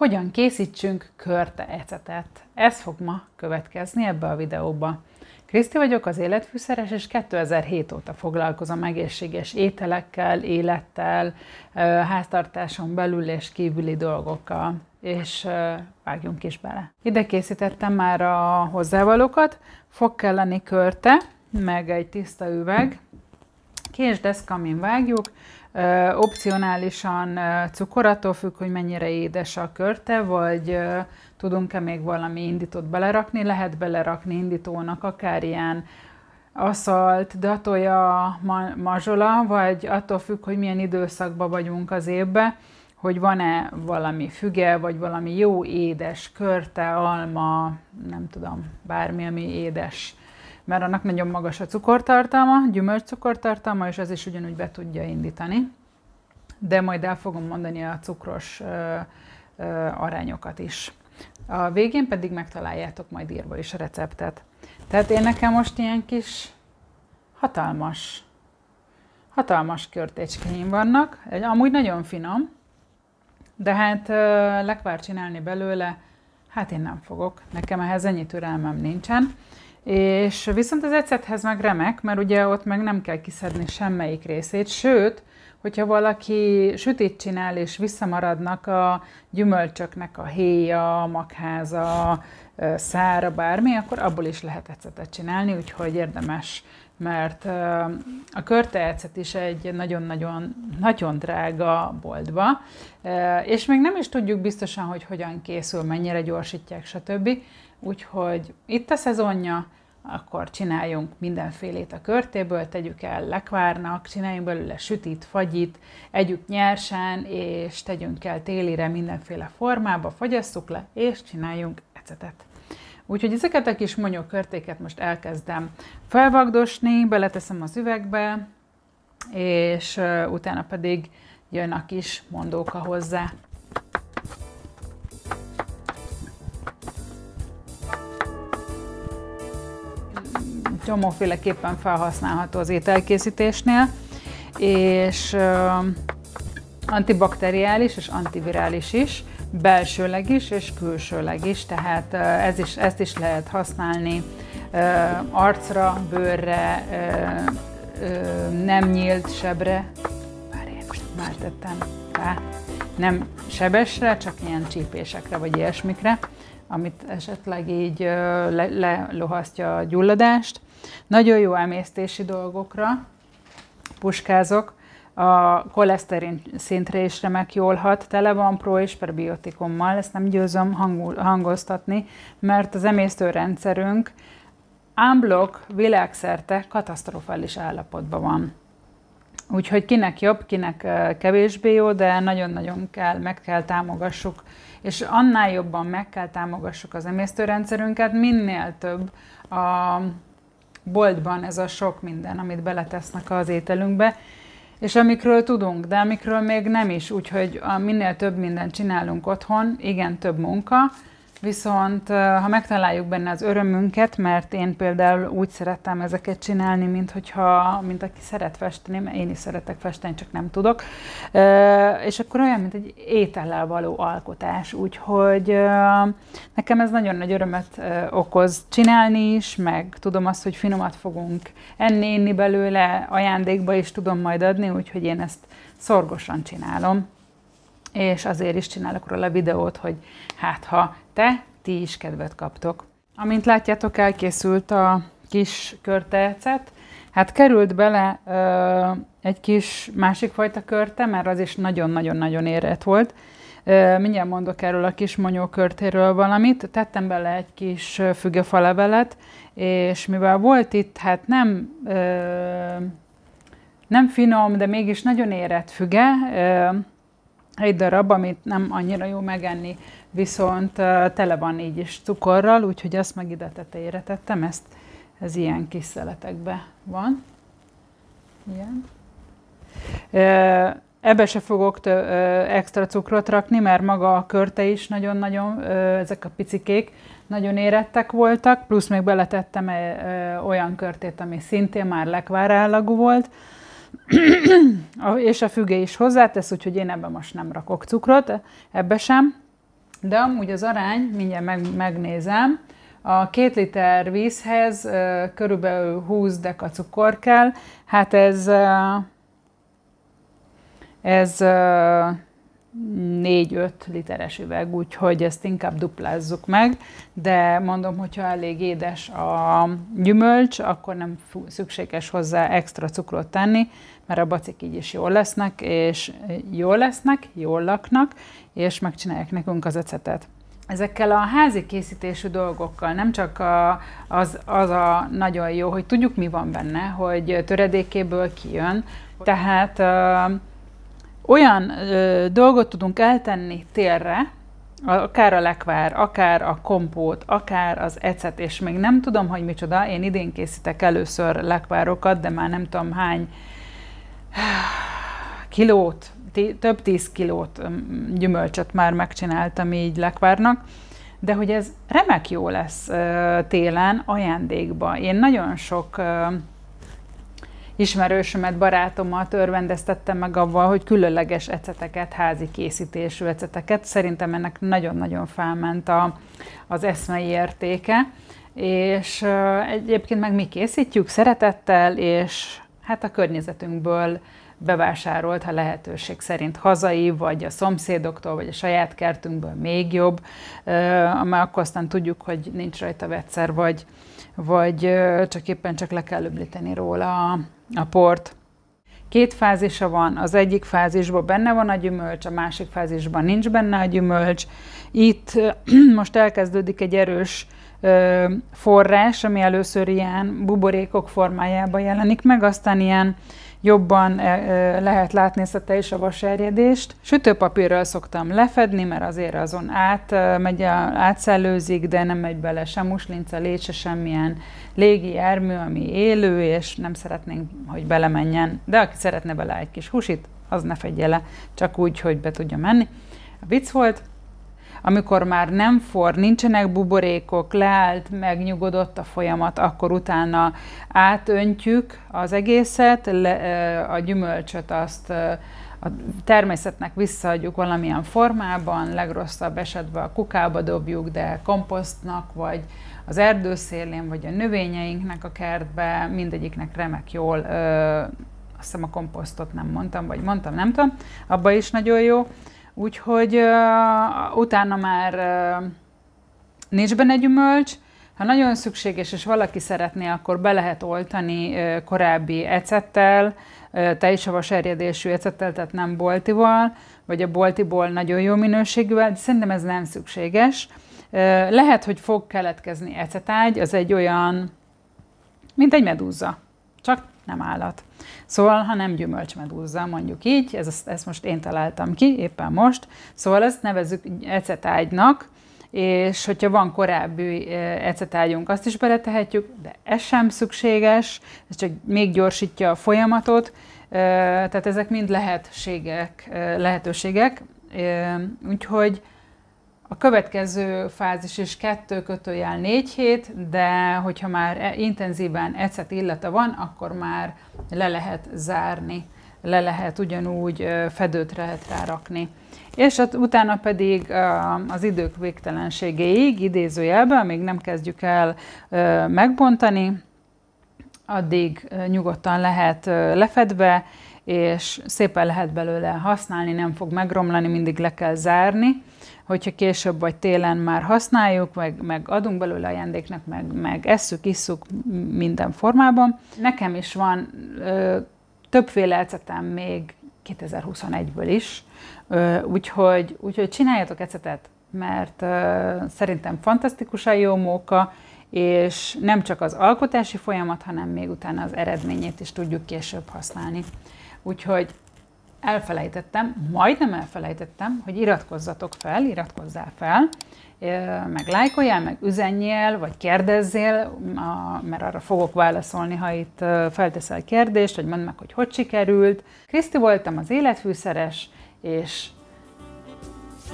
Hogyan készítsünk körte ecetet? Ez fog ma következni ebbe a videóba. Kriszti vagyok, az életfűszeres, és 2007 óta foglalkozom egészséges ételekkel, élettel, háztartáson belül és kívüli dolgokkal, és vágjunk is bele. Ide készítettem már a hozzávalókat, fog kelleni körte, meg egy tiszta üveg, késdeszka, amin vágjuk, opcionálisan cukor, attól függ, hogy mennyire édes a körte, vagy tudunk-e még valami indítót belerakni. Lehet belerakni indítónak akár ilyen aszalt, datoja, mazsola, vagy attól függ, hogy milyen időszakban vagyunk az évben, hogy van-e valami füge, vagy valami jó édes körte, alma, nem tudom, bármi, ami édes. Mert annak nagyon magas a cukortartalma, gyümölcscukortartalma, és ez is ugyanúgy be tudja indítani. De majd el fogom mondani a cukros arányokat is. A végén pedig megtaláljátok majd írva is a receptet. Tehát én nekem most ilyen kis hatalmas körtécskeim vannak. Amúgy nagyon finom, de hát lekvár csinálni belőle, hát én nem fogok. Nekem ehhez ennyi türelmem nincsen. És viszont az ecethez meg remek, mert ugye ott meg nem kell kiszedni semmelyik részét, sőt, hogyha valaki sütit csinál és visszamaradnak a gyümölcsöknek a héja, magháza, szára, bármi, akkor abból is lehet ecetet csinálni, úgyhogy érdemes, mert a körte ecet is egy nagyon drága boltba, és még nem is tudjuk biztosan, hogy hogyan készül, mennyire gyorsítják, stb. Úgyhogy itt a szezonja, akkor csináljunk mindenfélét a körtéből, tegyük el lekvárnak, csináljunk belőle sütit, fagyit, együk nyersen, és tegyünk el télire mindenféle formába, fogyasszuk le, és csináljunk ecetet. Úgyhogy ezeket a kis monyó körtéket most elkezdem felvagdosni, beleteszem az üvegbe, és utána pedig jön a kis mondóka hozzá. Csomóféleképpen felhasználható az ételkészítésnél, és antibakteriális és antivirális is, belsőleg is és külsőleg is, tehát ezt is lehet használni arcra, bőrre, nem nyílt sebre, már tettem rá, nem sebesre, csak ilyen csípésekre vagy ilyesmikre, amit esetleg így lelohasztja a gyulladást. Nagyon jó emésztési dolgokra, puskázok, a koleszterin szintre is remek jól hat, tele van pro- és prebiotikummal, ezt nem győzöm hangoztatni, mert az emésztőrendszerünk unblock világszerte katasztrofális állapotban van. Úgyhogy kinek jobb, kinek kevésbé jó, de nagyon-nagyon meg kell támogassuk, és annál jobban meg kell támogassuk az emésztőrendszerünket, minél több a boltban ez a sok minden, amit beletesznek az ételünkbe, és amikről tudunk, de amikről még nem is, úgyhogy minél több mindent csinálunk otthon, igen, több munka, viszont ha megtaláljuk benne az örömünket, mert én például úgy szerettem ezeket csinálni, mint aki szeret festeni, mert én is szeretek festeni, csak nem tudok, és akkor olyan, mint egy étellel való alkotás, úgyhogy nekem ez nagyon nagy örömet okoz csinálni is, meg tudom azt, hogy finomat fogunk enni belőle, ajándékba is tudom majd adni, úgyhogy én ezt szorgosan csinálom. És azért is csinálok róla videót, hogy hát ha ti is kedvet kaptok. Amint látjátok, elkészült a kis körteecet. Hát került bele egy kis másik fajta körte, mert az is nagyon-nagyon érett volt. Mindjárt mondok erről a kis monyó körtéről valamit. Tettem bele egy kis fügefalevelet, és mivel volt itt, hát nem finom, de mégis nagyon érett füge, egy darab, amit nem annyira jó megenni, viszont tele van így is cukorral, úgyhogy azt meg ide tetejére tettem, ez ilyen kis szeletekben van. Ilyen. Ebbe se fogok extra cukrot rakni, mert maga a körte is nagyon-nagyon, ezek a picikék nagyon érettek voltak, plusz még beletettem olyan körtét, ami szintén már lekvár állagú volt, és a füge is hozzátesz, úgyhogy én ebben most nem rakok cukrot, ebbe sem. De amúgy az arány, mindjárt megnézem, a 2 liter vízhez körülbelül 20 deka cukor kell, hát ez 4-5 literes üveg, úgyhogy ezt inkább duplázzuk meg, de mondom, hogyha elég édes a gyümölcs, akkor nem szükséges hozzá extra cukrot tenni, mert a bacik így is jól lesznek, és jól laknak, és megcsinálják nekünk az ecetet. Ezekkel a házi készítésű dolgokkal nem csak az a nagyon jó, hogy tudjuk, mi van benne, hogy töredékéből kijön, tehát olyan dolgot tudunk eltenni télre, akár a lekvár, akár a kompót, akár az ecet, és még nem tudom, hogy micsoda, én idén készítek először lekvárokat, de már nem tudom hány kilót, több 10 kilót gyümölcsöt már megcsináltam így lekvárnak, de hogy ez remek jó lesz télen ajándékba. Én nagyon sok ismerősömet, barátomat örvendeztettem meg avval, hogy különleges eceteket, házi készítésű eceteket. Szerintem ennek nagyon-nagyon felment az eszmei értéke, és egyébként meg mi készítjük szeretettel, és hát a környezetünkből bevásárolt, ha lehetőség szerint hazai, vagy a szomszédoktól, vagy a saját kertünkből még jobb, mert akkor aztán tudjuk, hogy nincs rajta vegyszer, vagy csak éppen csak le kell öblíteni róla a port. 2 fázisa van, az egyik fázisban benne van a gyümölcs, a másik fázisban nincs benne a gyümölcs. Itt most elkezdődik egy erős forrás, ami először ilyen buborékok formájában jelenik meg, aztán ilyen jobban lehet látni ezt a vaserjedést. Sütőpapírral szoktam lefedni, mert azért azon átszellőzik, de nem megy bele sem muslinca, lécse, semmilyen légi jármű, ami élő, és nem szeretnénk, hogy belemenjen. De aki szeretne bele egy kis húsit, az ne fedje le, csak úgy, hogy be tudja menni. A vicc volt, amikor már nem forr, nincsenek buborékok, leállt, megnyugodott a folyamat, akkor utána átöntjük az egészet, a gyümölcsöt azt a természetnek visszaadjuk valamilyen formában, legrosszabb esetben a kukába dobjuk, de komposztnak, vagy az erdőszélén, vagy a növényeinknek a kertbe, mindegyiknek remek jól, azt hiszem a komposztot nem mondtam, vagy mondtam, nem tudom, abba is nagyon jó. Úgyhogy utána már nincs benne gyümölcs. Ha nagyon szükséges, és valaki szeretné, akkor be lehet oltani korábbi ecettel, tejsavas erjedésű ecettel, tehát nem boltival, vagy a boltiból nagyon jó minőségűvel, de szerintem ez nem szükséges. Lehet, hogy fog keletkezni ecetágy, az egy olyan, mint egy medúza, csak nem állat. Szóval, ha nem gyümölcsmedúza, mondjuk így, ezt most én találtam ki, éppen most, szóval ezt nevezzük ecetágynak, és hogyha van korábbi ecetágyunk, azt is beletehetjük, de ez sem szükséges, ez csak még gyorsítja a folyamatot, tehát ezek mind lehetőségek, úgyhogy a következő fázis is 2-4 hét, de hogyha már intenzíven ecet illata van, akkor már le lehet zárni, le lehet ugyanúgy fedőt lehet rárakni. És utána pedig az idők végtelenségéig, idézőjelben, amíg nem kezdjük el megbontani, addig nyugodtan lehet lefedve, és szépen lehet belőle használni, nem fog megromlani, mindig le kell zárni. Hogyha később vagy télen már használjuk, meg adunk belőle ajándéknak, meg esszük, isszuk minden formában. Nekem is van többféle ecetem még 2021-ből is, úgyhogy csináljatok ecetet, mert szerintem fantasztikusan jó móka, és nem csak az alkotási folyamat, hanem még utána az eredményét is tudjuk később használni. Úgyhogy majdnem elfelejtettem, hogy iratkozzál fel, meg lájkoljál, meg üzenjél, vagy kérdezzél, mert arra fogok válaszolni, ha itt felteszel kérdést, vagy mondd meg, hogy sikerült. Kriszti voltam, az életfűszeres, és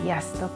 sziasztok!